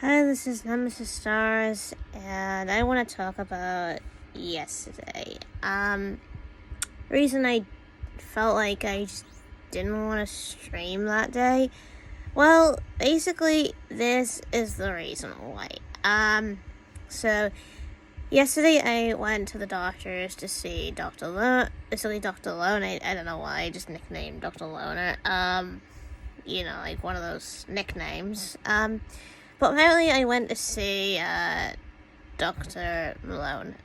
Hi, this is Nemesis Stars, and I want to talk about yesterday. Reason I felt like I just didn't want to stream that day. Well, basically, this is the reason why. So yesterday I went to the doctors to see Dr. Loner. Basically, Dr. Loner. I don't know why I just nicknamed Dr. Loner. Like one of those nicknames. But apparently I went to see Dr. Malone.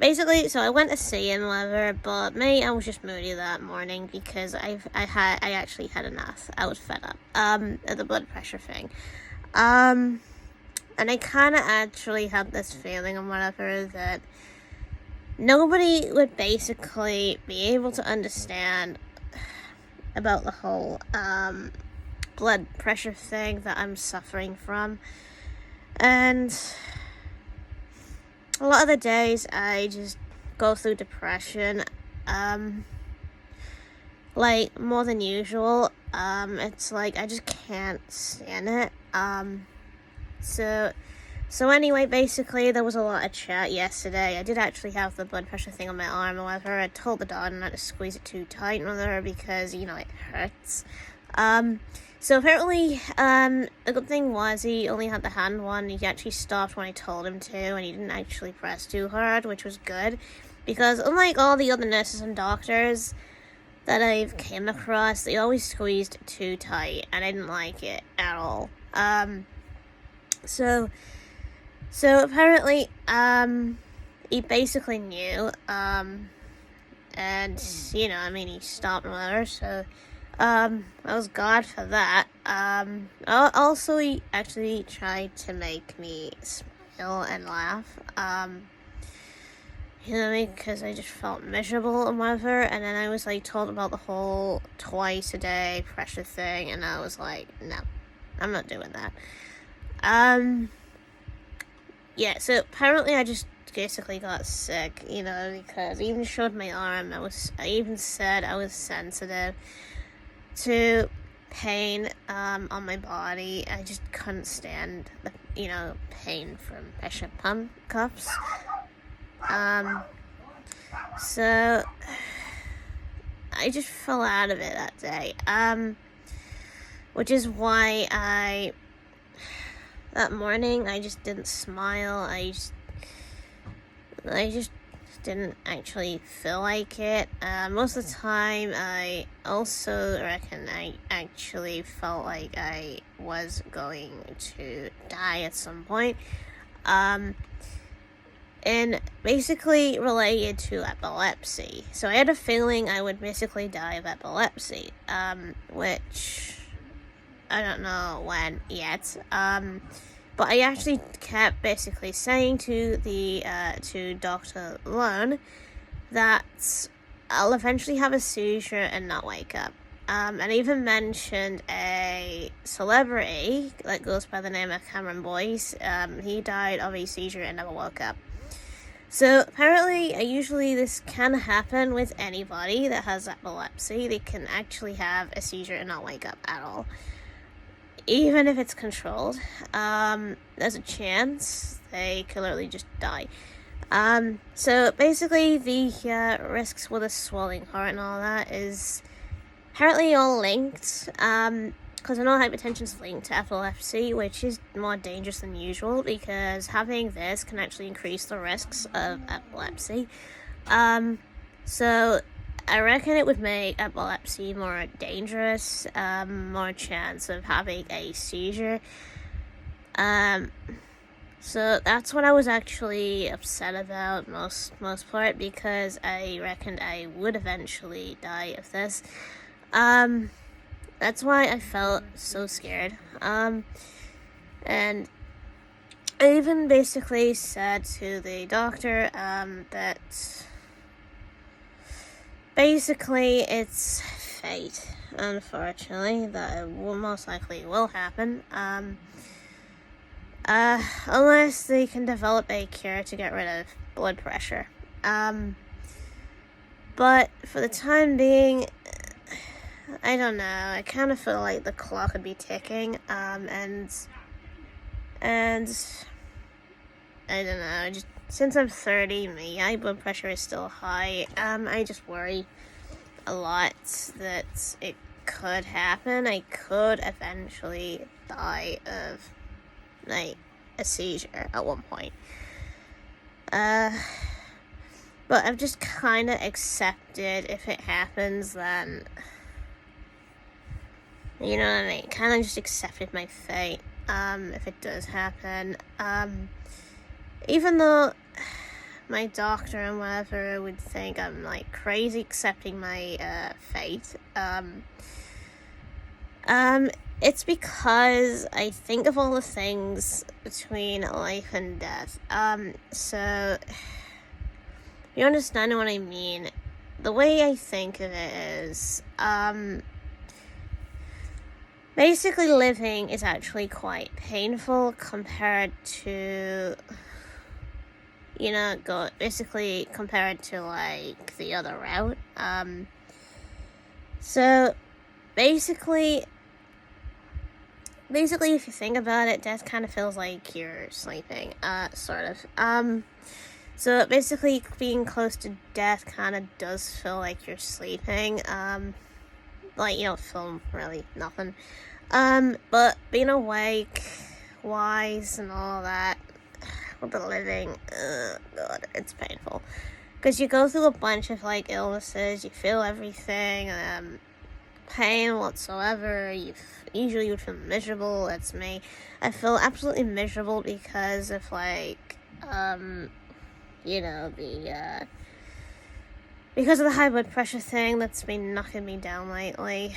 Basically, so I went to see him, whatever, but I was just moody that morning because I actually had enough. I was fed up. At the blood pressure thing. And I kind of actually had this feeling or whatever that nobody would basically be able to understand about the whole, blood pressure thing that I'm suffering from. And a lot of the days I just go through depression, like more than usual. It's like I just can't stand it. So anyway, basically there was a lot of chat yesterday. I did actually have the blood pressure thing on my arm, however, I told the doctor not to squeeze it too tight with her because, it hurts. So apparently, the good thing was he only had the hand one. He actually stopped when I told him to, and he didn't actually press too hard, which was good. Because unlike all the other nurses and doctors that I've came across, they always squeezed too tight, and I didn't like it at all. So apparently, he basically knew, and, he stopped and whatever, so... I was glad for that. Also, he actually tried to make me smile and laugh. Because I just felt miserable and whatever. And then I was, told about the whole twice a day pressure thing. And I was like, no, I'm not doing that. Yeah, so apparently I just basically got sick, because I even showed my arm. I even said I was sensitive to pain on my body. I just couldn't stand the pain from pressure pump cuffs. So I just fell out of it that day. Which is why that morning I just didn't smile. I just didn't actually feel like it. Most of the time, I also reckon I actually felt like I was going to die at some point. And basically related to epilepsy. So I had a feeling I would basically die of epilepsy, which I don't know when yet. But I actually kept basically saying to to Dr. Lone that I'll eventually have a seizure and not wake up. And I even mentioned a celebrity that goes by the name of Cameron Boyce. He died of a seizure and never woke up. So apparently, usually this can happen with anybody that has epilepsy. They can actually have a seizure and not wake up at all. Even if it's controlled, there's a chance they could literally just die. So basically the risks with a swelling heart and all that is apparently all linked, because I know hypertension's linked to epilepsy, which is more dangerous than usual because having this can actually increase the risks of epilepsy. So I reckon it would make epilepsy more dangerous, more chance of having a seizure. So that's what I was actually upset about most part, because I reckoned I would eventually die of this. That's why I felt so scared. And I even basically said to the doctor, that basically it's fate, unfortunately, that it will most likely will happen. Unless they can develop a cure to get rid of blood pressure. But for the time being, I don't know. I kind of feel like the clock would be ticking, and And I don't know, just since I'm 30, my high blood pressure is still high. I just worry a lot that it could happen. I could eventually die of, like, a seizure at one point. But I've just kind of accepted if it happens, then, you know what I mean? Kind of just accepted my fate, if it does happen. Even though my doctor and whatever would think I'm, like, crazy accepting my, fate, it's because I think of all the things between life and death. So, you understand what I mean? The way I think of it is, basically living is actually quite painful compared to, you know, basically compared to, like, the other route. So, basically, if you think about it, death kind of feels like you're sleeping, sort of. So basically, being close to death kind of does feel like you're sleeping. Like, you don't feel really nothing. But being awake, wise, and all that, with the living, God, it's painful. Because you go through a bunch of, like, illnesses, you feel everything, pain whatsoever, usually you would feel miserable. That's me. I feel absolutely miserable because of, like, you know, because of the high blood pressure thing that's been knocking me down lately.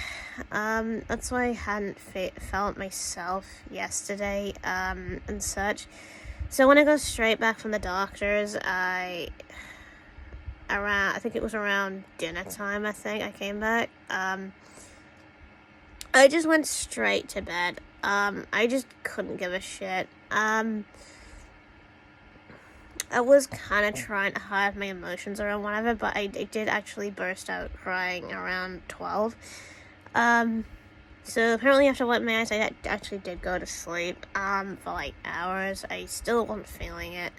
That's why I hadn't felt myself yesterday, and such. So when I go straight back from the doctors, I think it was around dinner time, I think I came back. I just went straight to bed. I just couldn't give a shit. I was kind of trying to hide my emotions or whatever, but I did actually burst out crying around 12. So apparently after wiping my eyes, I actually did go to sleep, for like hours. I still wasn't feeling it.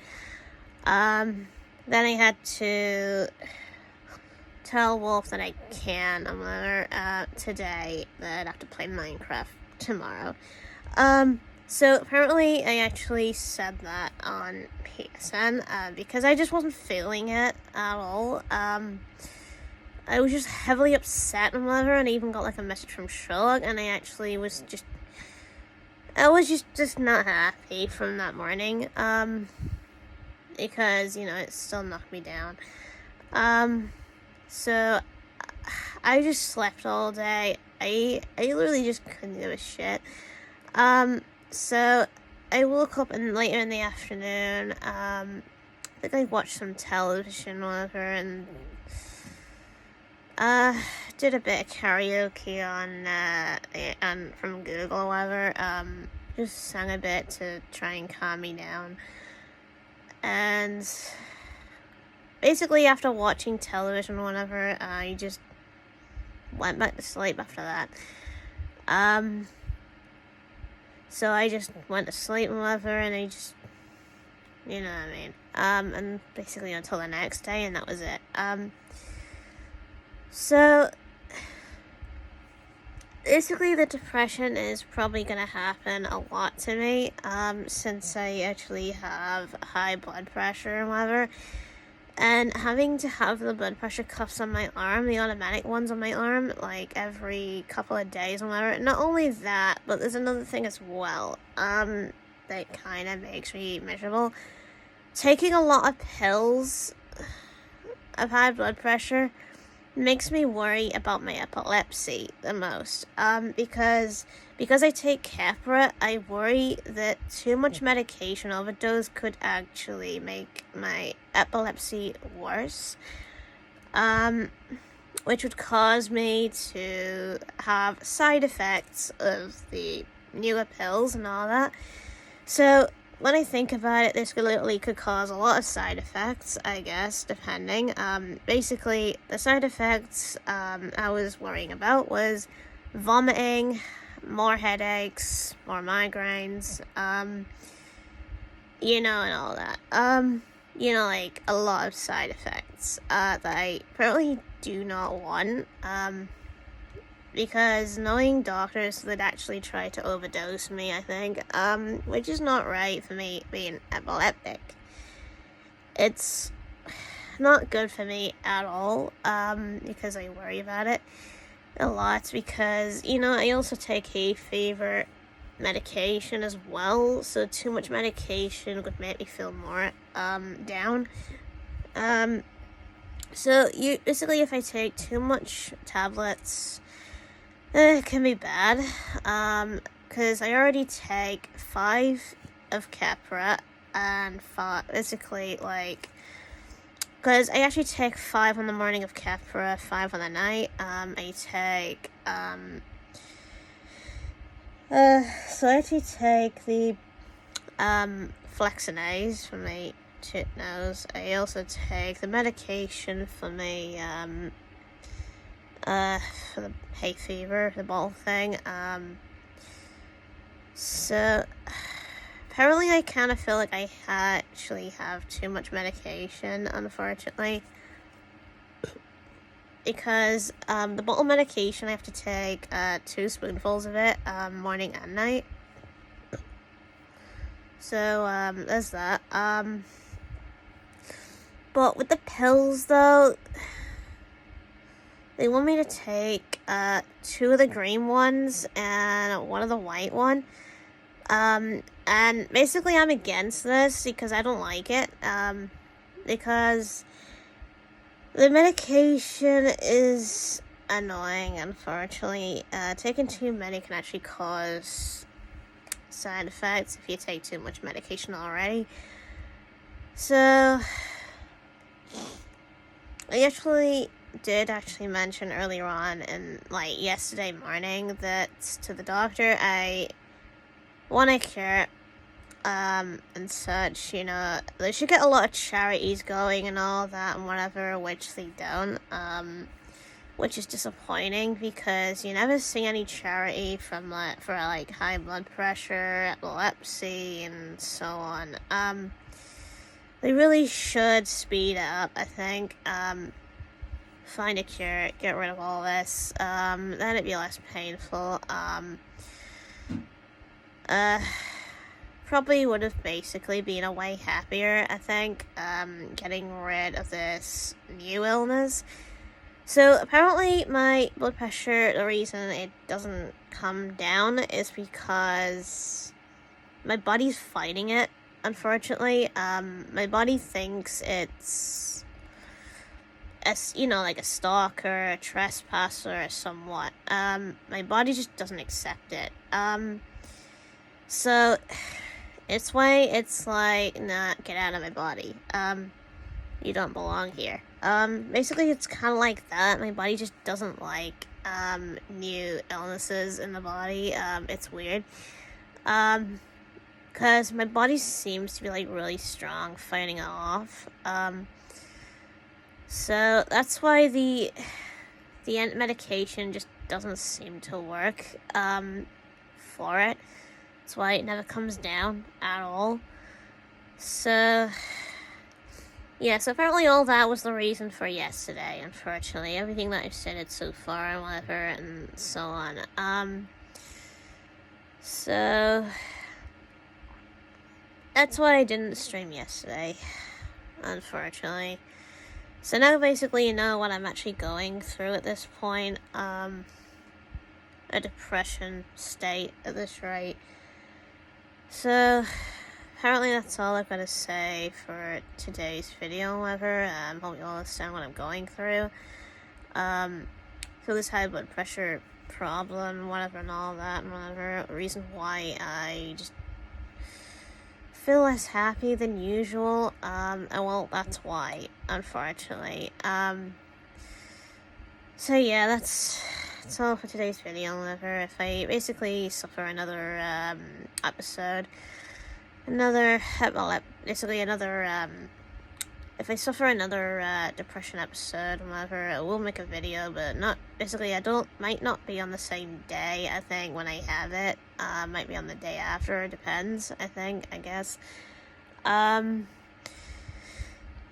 Then I had to tell Wolf that I can, or whatever, today, that I'd have to play Minecraft tomorrow. So apparently I actually said that on PSN, because I just wasn't feeling it at all. I was just heavily upset and whatever, and I even got, like, a message from Sherlock, and I actually was just not happy from that morning, because, you know, it still knocked me down. So I just slept all day. I literally just couldn't give a shit. So I woke up later in the afternoon. I think I watched some television or whatever, and did a bit of karaoke on from Google or whatever. Just sang a bit to try and calm me down. And basically after watching television or whatever, I just went back to sleep after that. So I just went to sleep and whatever, and I just, you know what I mean, and basically until the next day, and that was it. So basically the depression is probably gonna happen a lot to me, since I actually have high blood pressure and whatever. And having to have the blood pressure cuffs on my arm, the automatic ones on my arm, like, every couple of days or whatever. Not only that, but there's another thing as well, that kind of makes me miserable. Taking a lot of pills of high blood pressure makes me worry about my epilepsy the most. Because I take Keppra, I worry that too much medication overdose could actually make my epilepsy worse, which would cause me to have side effects of the newer pills and all that. So when I think about it, this literally could cause a lot of side effects, I guess, depending. Basically, the side effects I was worrying about was vomiting, more headaches, more migraines, and all that. Like a lot of side effects that I probably do not want. Because knowing doctors that actually try to overdose me, I think, which is not right for me being epileptic. It's not good for me at all, because I worry about it a lot, because, I also take hay fever medication as well, so too much medication would make me feel more, down. So basically, if I take too much tablets, it can be bad, because I already take 5 of Keppra, and 5, basically, because I actually take 5 on the morning of Keppra, 5 on the night. I take, so I actually take the, Flexinase for my tit nose. I also take the medication for my, for the hay fever, the ball thing. So apparently I kind of feel like I actually have too much medication, unfortunately. Because, the bottle medication, I have to take, 2 spoonfuls of it, morning and night. So, there's that. But with the pills, though, they want me to take, 2 of the green ones and 1 of the white one. And basically I'm against this because I don't like it, because the medication is annoying, unfortunately. Taking too many can actually cause side effects if you take too much medication already. So, I actually did mention earlier on in, yesterday morning that to the doctor I want a cure, and such, they should get a lot of charities going and all that and whatever, which they don't, which is disappointing because you never see any charity from, for high blood pressure, epilepsy, and so on. They really should speed up, I think, find a cure, get rid of all this, then it'd be less painful, probably would have basically been a way happier, I think, getting rid of this new illness. So apparently my blood pressure, the reason it doesn't come down is because my body's fighting it, unfortunately. My body thinks it's, like a stalker, a trespasser, or somewhat. My body just doesn't accept it. So, it's like, nah, get out of my body. You don't belong here. Basically, it's kind of like that. My body just doesn't like, new illnesses in the body. It's weird. Because my body seems to be, really strong fighting it off. So, that's why the medication just doesn't seem to work, for it. That's why it never comes down at all. So, yeah, so apparently all that was the reason for yesterday, unfortunately. Everything that I've said so far and whatever, and so on. So, that's why I didn't stream yesterday, unfortunately. So now basically you know what I'm actually going through at this point. A depression state at this rate. So, apparently that's all I've got to say for today's video, however. Hope you all understand what I'm going through. So this high blood pressure problem, whatever, and all that, and whatever, reason why I just feel less happy than usual, and well, that's why, unfortunately. So yeah, that's all for today's video, however. If I basically suffer another, episode, if I suffer another, depression episode, whatever, I will make a video, but might not be on the same day, I think, when I have it. Might be on the day after, it depends, I guess.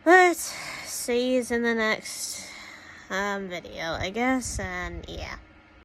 But see you in the next video, I guess, and yeah.